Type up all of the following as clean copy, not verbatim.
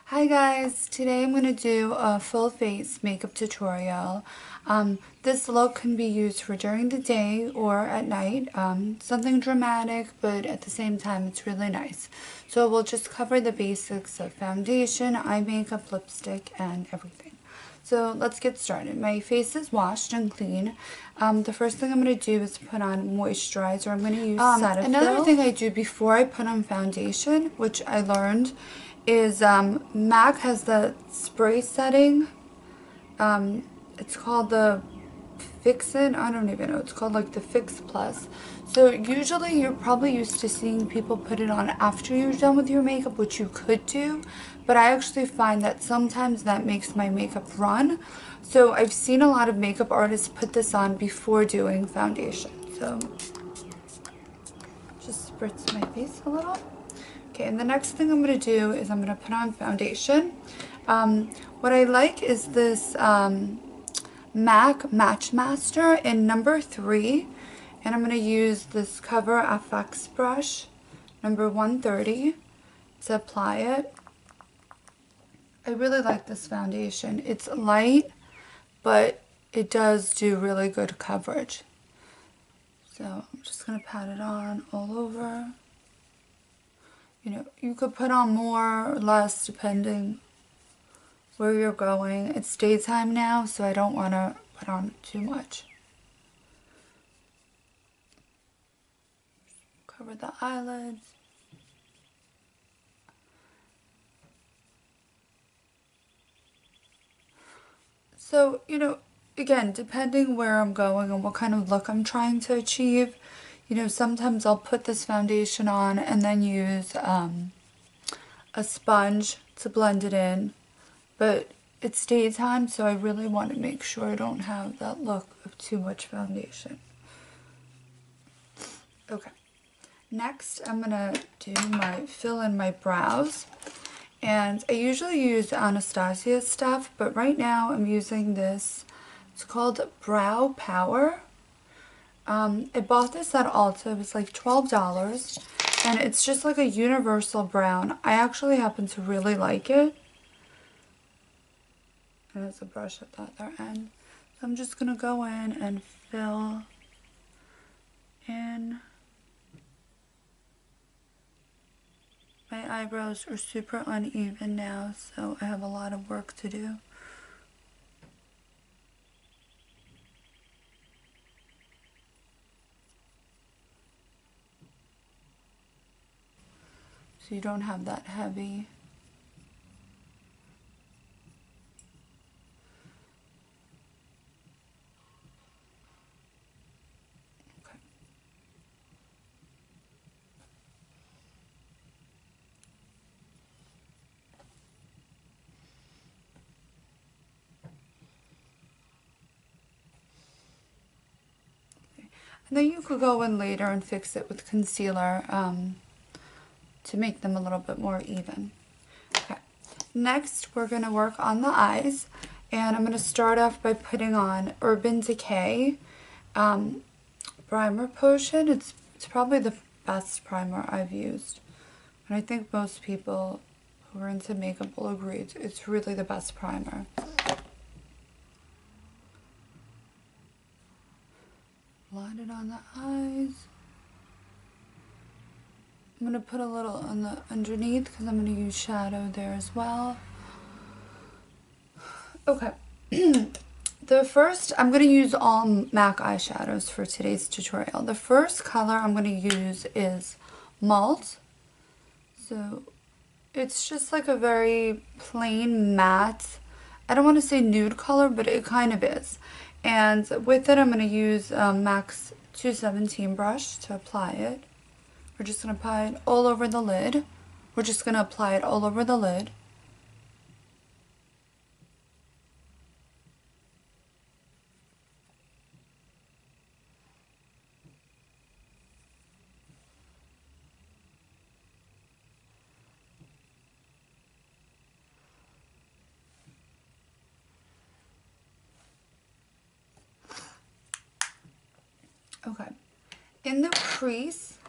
Hi guys, today I'm going to do a full face makeup tutorial. This look can be used for during the day or at night. Something dramatic, but at the same time it's really nice. So we'll just cover the basics of foundation, eye makeup, lipstick, and everything. So let's get started. My face is washed and clean. The first thing I'm going to do is put on moisturizer. I'm going to use Cetaphil. Another thing I do before I put on foundation, which I learned, is MAC has the spray setting. It's called the Fix-It. I don't even know. It's called like the Fix Plus. So usually you're probably used to seeing people put it on after you're done with your makeup, which you could do. But I actually find that sometimes that makes my makeup run. So I've seen a lot of makeup artists put this on before doing foundation. So just spritz my face a little. Okay, and the next thing I'm going to do is I'm going to put on foundation. What I like is this MAC Matchmaster in number 3. And I'm going to use this Cover FX brush, number 130, to apply it. I really like this foundation. It's light, but it does do really good coverage. So I'm just going to pat it on all over. You know, you could put on more or less depending where you're going. It's daytime now, so I don't want to put on too much. Cover the eyelids. So, you know, again, depending where I'm going and what kind of look I'm trying to achieve, you know, sometimes I'll put this foundation on and then use a sponge to blend it in. But it's daytime, so I really want to make sure I don't have that look of too much foundation. Okay. Next, I'm going to fill in my brows. And I usually use Anastasia stuff, but right now I'm using this. It's called Brow Power. I bought this at Ulta. It was like $12. And it's just like a universal brown. I actually happen to really like it. And there's a brush at the other end. So I'm just going to go in and fill in. My eyebrows are super uneven now, so I have a lot of work to do. So you don't have that heavy. Okay. And then you could go in later and fix it with concealer to make them a little bit more even. Okay. Next, we're going to work on the eyes. And I'm going to start off by putting on Urban Decay primer potion. It's probably the best primer I've used. And I think most people who are into makeup will agree it's really the best primer. Line it on the eyes. I'm going to put a little on the underneath because I'm going to use shadow there as well. Okay. The first, I'm going to use all MAC eyeshadows for today's tutorial. The first color I'm going to use is Malt. So it's just like a very plain matte, I don't want to say nude color, but it kind of is. And with it, I'm going to use MAC's 217 brush to apply it. We're just going to apply it all over the lid. We're just going to apply it all over the lid. Okay. In the crease,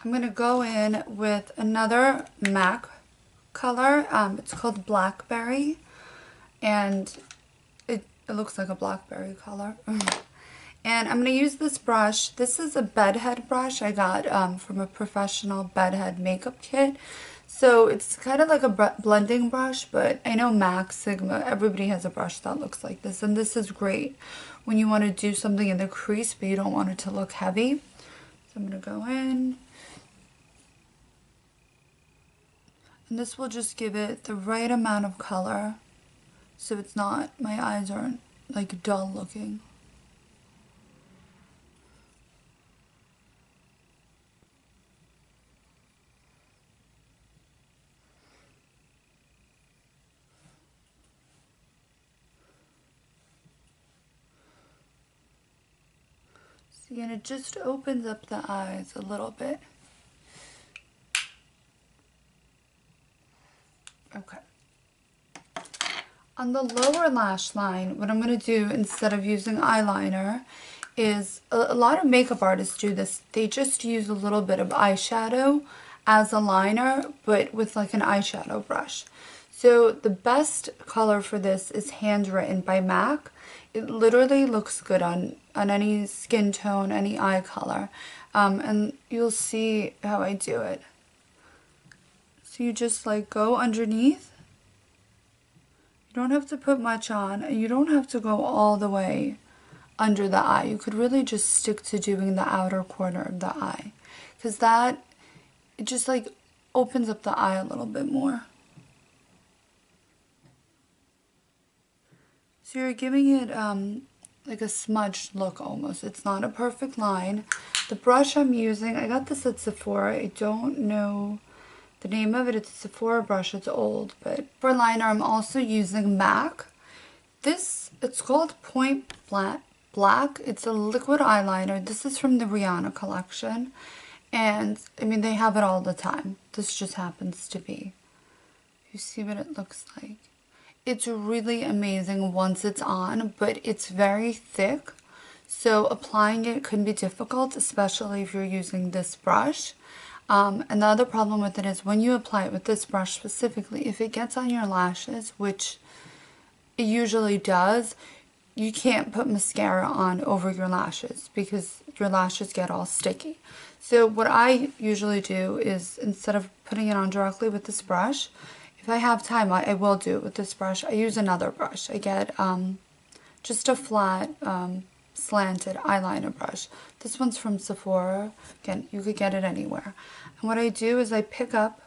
I'm going to go in with another MAC color. It's called Blackberry, and it looks like a blackberry color. And I'm going to use this brush. This is a bedhead brush I got from a professional bedhead makeup kit. So it's kind of like a blending brush, but I know MAC, Sigma, everybody has a brush that looks like this. And this is great when you want to do something in the crease, but you don't want it to look heavy. So I'm going to go in. And this will just give it the right amount of color, so it's not, my eyes aren't like dull looking. See, and it just opens up the eyes a little bit. Okay. On the lower lash line, what I'm going to do instead of using eyeliner is, a lot of makeup artists do this. They just use a little bit of eyeshadow as a liner, but with like an eyeshadow brush. So the best color for this is Handwritten by MAC. It literally looks good on any skin tone, any eye color. And you'll see how I do it. So you just like go underneath. You don't have to put much on, and you don't have to go all the way under the eye. You could really just stick to doing the outer corner of the eye, because that, it just like opens up the eye a little bit more. So you're giving it like a smudged look almost. It's not a perfect line. The brush I'm using, I got this at Sephora. I don't know the name of it. It's a Sephora brush. It's old. But for liner, I'm also using MAC. This, it's called Point Black. It's a liquid eyeliner. This is from the Rihanna collection. And, I mean, they have it all the time. This just happens to be. You see what it looks like? It's really amazing once it's on, but it's very thick. So applying it can be difficult, especially if you're using this brush. And the other problem with it is when you apply it with this brush specifically, if it gets on your lashes, which it usually does, you can't put mascara on over your lashes because your lashes get all sticky. So what I usually do is, instead of putting it on directly with this brush, if I have time, I will do it with this brush. I use another brush. I get just a flat slanted eyeliner brush. This one's from Sephora. Again, you could get it anywhere. And what I do is I pick up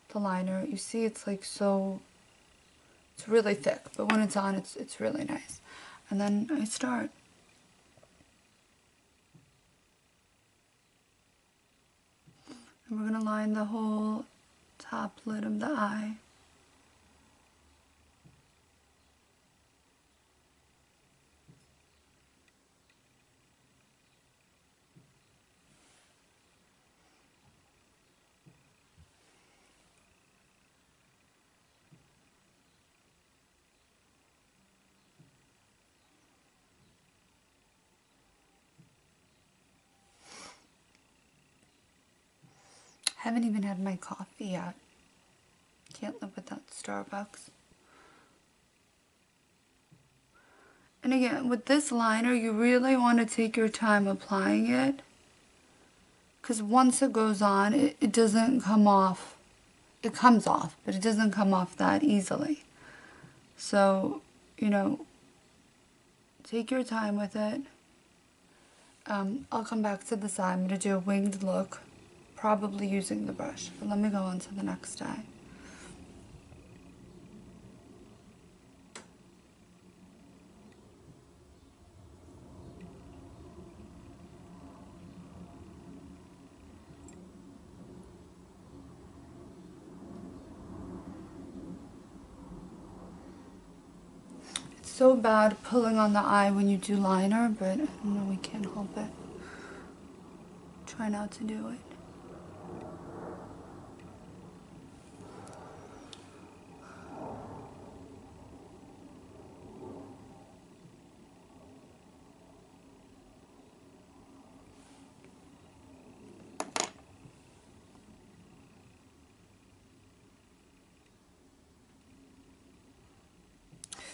the liner. You see it's like so, it's really thick, but when it's on, it's really nice. And then I start. And we're going to line the whole top lid of the eye. Haven't even had my coffee yet. Can't live without Starbucks. And again, with this liner, you really want to take your time applying it, because once it goes on, it doesn't come off. It comes off, but it doesn't come off that easily. So, you know, take your time with it. I'll come back to the side. I'm going to do a winged look, probably using the brush. But let me go on to the next eye. So bad pulling on the eye when you do liner, but no, we can't help it. Try not to do it.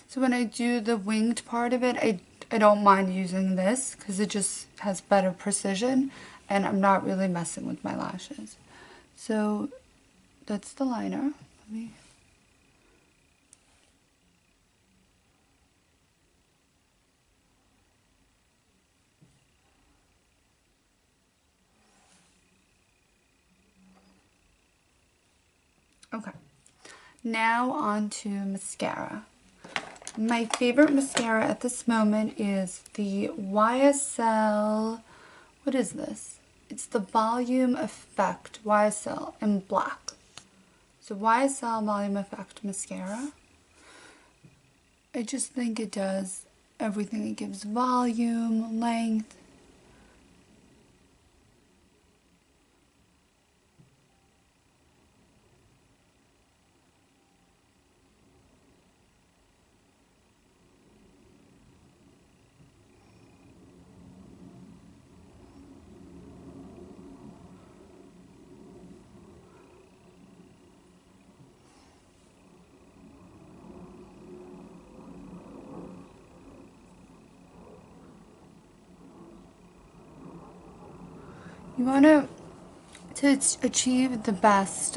So when I do the winged part of it, I don't mind using this because it just has better precision and I'm not really messing with my lashes. So that's the liner. Let me... Okay, now on to mascara. My favorite mascara at this moment is the YSL, what is this? It's the Volume Effect YSL in black. So YSL Volume Effect Mascara. I just think it does everything. It gives volume, length. You want to achieve the best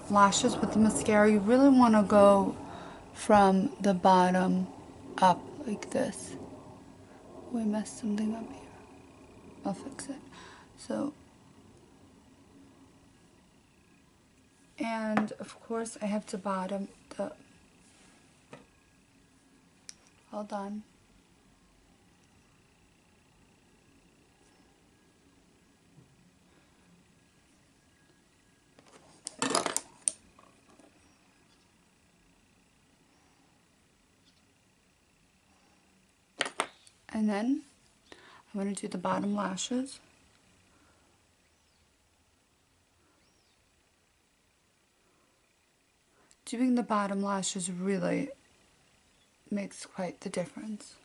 lashes with the mascara, you really want to go from the bottom up like this. Oh, I messed something up here. I'll fix it. So, and of course I have to bottom the, hold on. And then I'm going to do the bottom lashes. Doing the bottom lashes really makes quite the difference.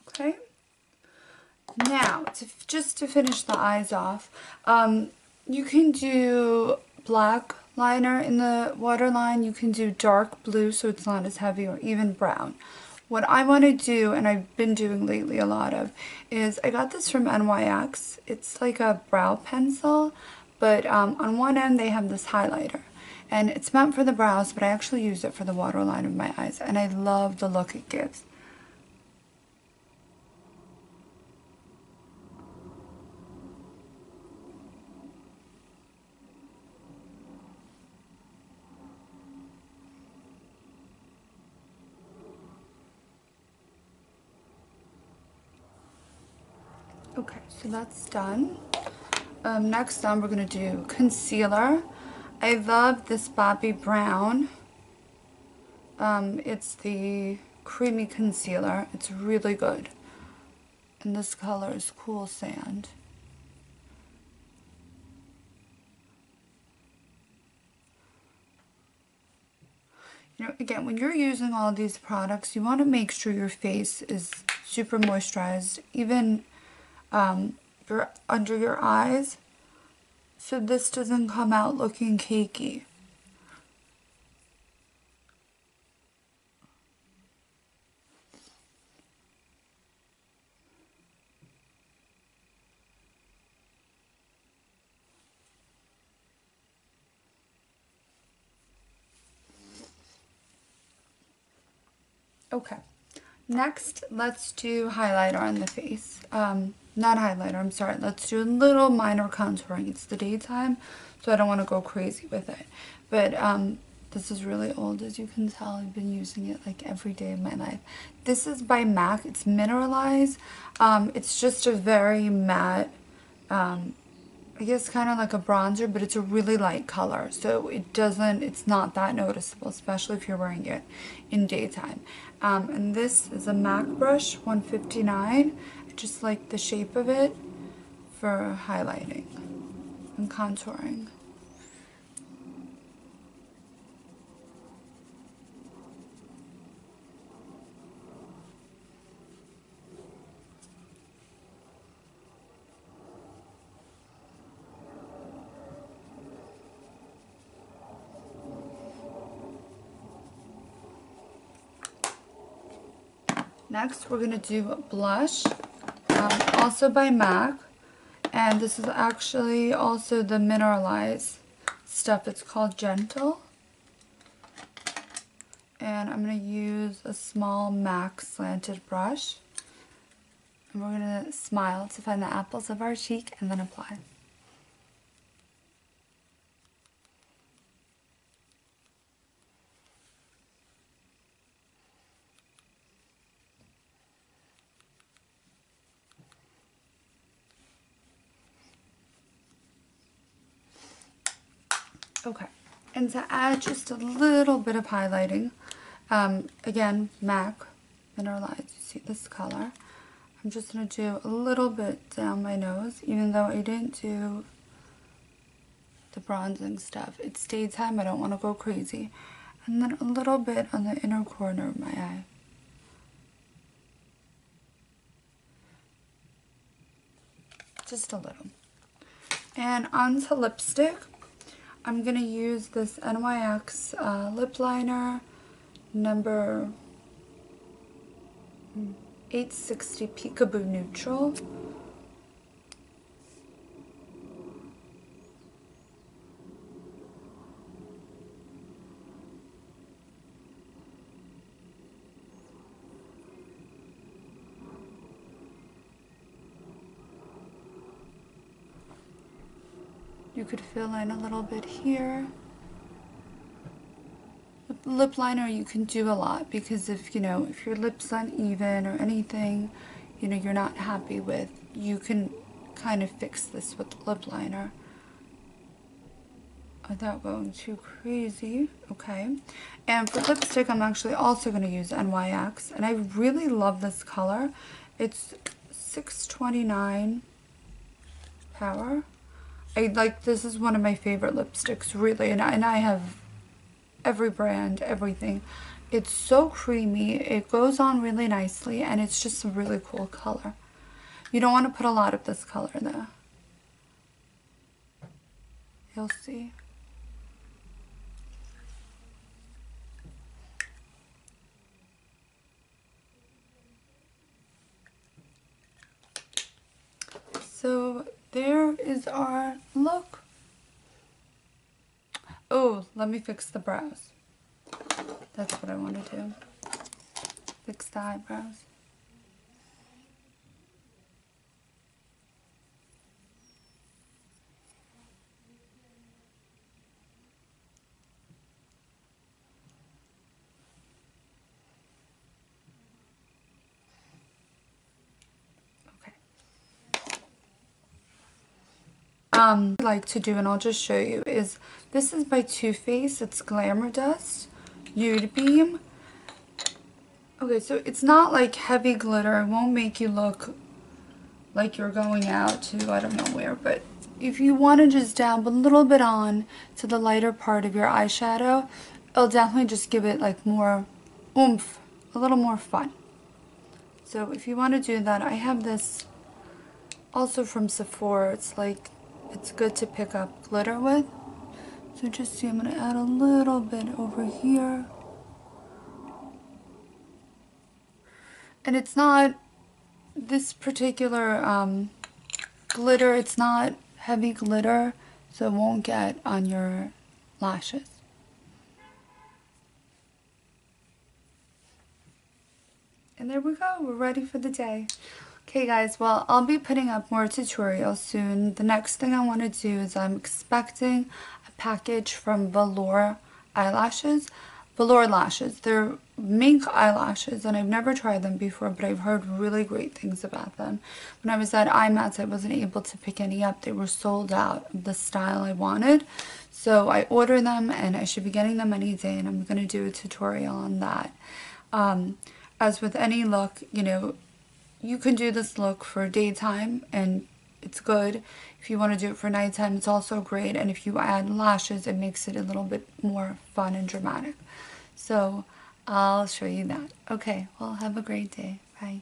Okay. Now, just to finish the eyes off, you can do black liner in the waterline. You can do dark blue so it's not as heavy, or even brown. What I want to do, and I've been doing lately a lot of, is I got this from NYX. It's like a brow pencil, but on one end they have this highlighter. And it's meant for the brows, but I actually use it for the waterline of my eyes. And I love the look it gives. Okay, so that's done. Next on, we're going to do concealer. I love this Bobbi Brown. It's the creamy concealer. It's really good. And this color is Cool Sand. You know, again, when you're using all these products, you want to make sure your face is super moisturized, even under your eyes, so this doesn't come out looking cakey. Okay, next let's do highlighter on the face. Not highlighter, I'm sorry. Let's do a little minor contouring. It's the daytime, so I don't want to go crazy with it. But this is really old, as you can tell. I've been using it like every day of my life. This is by MAC. It's Mineralize. It's just a very matte, I guess kind of like a bronzer, but it's a really light color, so it's not that noticeable, especially if you're wearing it in daytime. And this is a MAC brush, 159. I just like the shape of it for highlighting and contouring. Next, we're going to do blush, also by MAC. And this is actually also the Mineralize stuff. It's called Gentle. And I'm going to use a small MAC slanted brush. And we're going to smile to find the apples of our cheek and then apply. Okay, and to add just a little bit of highlighting, again, MAC Mineralize, you see this color. I'm just going to do a little bit down my nose, even though I didn't do the bronzing stuff. It's daytime, I don't want to go crazy. And then a little bit on the inner corner of my eye. Just a little. And onto lipstick. I'm going to use this NYX lip liner number 860 Peekaboo Neutral. You could fill in a little bit here. With lip liner, you can do a lot because if your lip's uneven or anything, you're not happy with, you can kind of fix this with lip liner without going too crazy. Okay. And for lipstick, I'm actually also going to use NYX, and I really love this color. It's 629 Power. This is one of my favorite lipsticks, really, and I have every brand, everything. It's so creamy, it goes on really nicely, and it's just a really cool color. You don't want to put a lot of this color though. You'll see. So there is our look. Oh, let me fix the brows. That's what I want to do. Fix the eyebrows. What I like to do, and I'll just show you, is this is by Too Faced. It's Glamour Dust Nude Beam. Okay, so it's not like heavy glitter. It won't make you look like you're going out to I don't know where, but if you want to just dab a little bit on to the lighter part of your eyeshadow, it'll definitely just give it like more oomph, a little more fun. So if you want to do that, I have this also from Sephora. It's good to pick up glitter with. So just see, I'm going to add a little bit over here. And it's not, this particular glitter, it's not heavy glitter, so it won't get on your lashes. And there we go, we're ready for the day. Okay guys, well, I'll be putting up more tutorials soon. The next thing I want to do is I'm expecting a package from Velour eyelashes. Velour lashes. They're mink eyelashes, and I've never tried them before, but I've heard really great things about them. When I was at IMATS, I wasn't able to pick any up. They were sold out of the style I wanted. So I ordered them, and I should be getting them any day, and I'm going to do a tutorial on that. As with any look, you can do this look for daytime and it's good. If you want to do it for nighttime, it's also great. And if you add lashes, it makes it a little bit more fun and dramatic. So I'll show you that. Okay, well, have a great day. Bye.